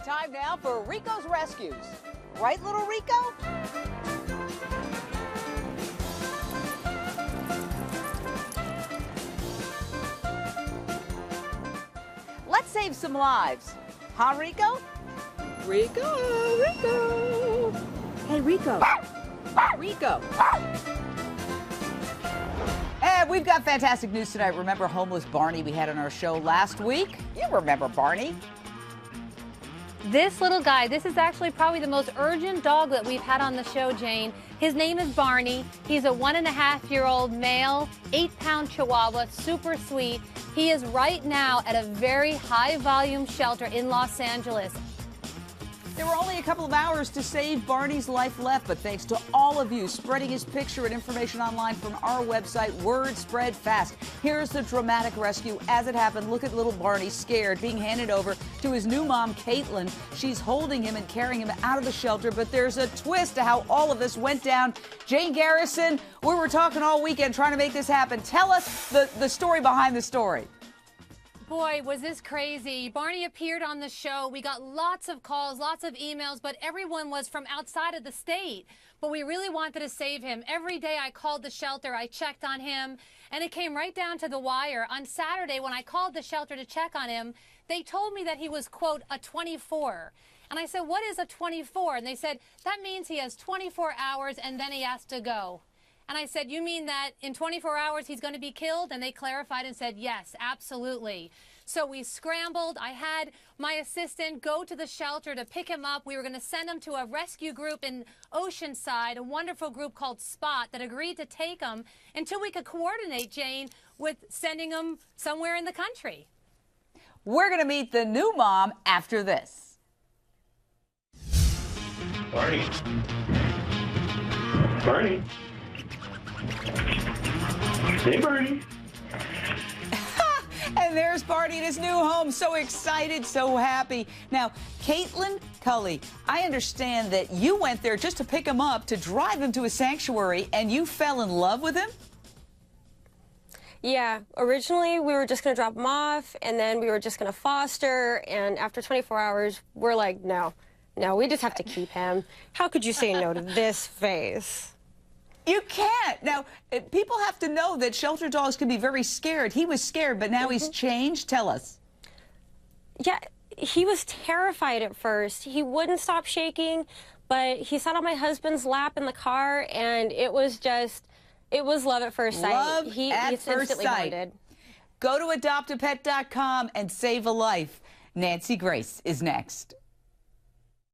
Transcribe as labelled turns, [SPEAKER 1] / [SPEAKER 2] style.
[SPEAKER 1] Time now for Rico's Rescues. Right, little Rico? Let's save some lives. Huh, Rico? Rico, Rico.
[SPEAKER 2] Hey, Rico. Rico.
[SPEAKER 1] And we've got fantastic news tonight. Remember homeless Barney we had on our show last week? You remember Barney.
[SPEAKER 3] This little guy, this is actually probably the most urgent dog that we've had on the show, Jane. His name is Barney. He's a 1.5-year-old male, 8-pound Chihuahua, super sweet. He is right now at a very high-volume shelter in Los Angeles.
[SPEAKER 1] There were only a couple of hours to save Barney's life left, but thanks to all of you spreading his picture and information online from our website, word spread fast. Here's the dramatic rescue as it happened. Look at little Barney, scared, being handed over to his new mom, Caitlin. She's holding him and carrying him out of the shelter, but there's a twist to how all of this went down. Jane Garrison, we were talking all weekend trying to make this happen. Tell us the story behind the story.
[SPEAKER 3] Boy, was this crazy. Barney appeared on the show. We got lots of calls, lots of emails, but everyone was from outside of the state. But we really wanted to save him. Every day I called the shelter, I checked on him, and it came right down to the wire. On Saturday, when I called the shelter to check on him, they told me that he was, quote, a 24. And I said, what is a 24? And they said, that means he has 24 hours and then he has to go. And I said, you mean that in 24 hours he's going to be killed? And they clarified and said, yes, absolutely. So we scrambled. I had my assistant go to the shelter to pick him up. We were going to send him to a rescue group in Oceanside, a wonderful group called Spot that agreed to take him until we could coordinate, Jane, with sending him somewhere in the country.
[SPEAKER 1] We're going to meet the new mom after this.
[SPEAKER 4] Barney. Barney. Hey, Barney.
[SPEAKER 1] And there's Barney in his new home. So excited, so happy. Now, Caitlin Cully, I understand that you went there just to pick him up, to drive him to a sanctuary, and you fell in love with him?
[SPEAKER 5] Yeah, originally we were just going to drop him off, and then we were just going to foster, and after 24 hours, we're like, no, we just have to keep him. How could you say no to this face?
[SPEAKER 1] You can't. Now, people have to know that shelter dogs can be very scared. He was scared, but now he's changed. Tell us.
[SPEAKER 5] Yeah, he was terrified at first. He wouldn't stop shaking, but he sat on my husband's lap in the car, and it was love at first sight.
[SPEAKER 1] Love
[SPEAKER 5] He
[SPEAKER 1] at first sight.
[SPEAKER 5] Bonded.
[SPEAKER 1] Go to adoptapet.com and save a life. Nancy Grace is next.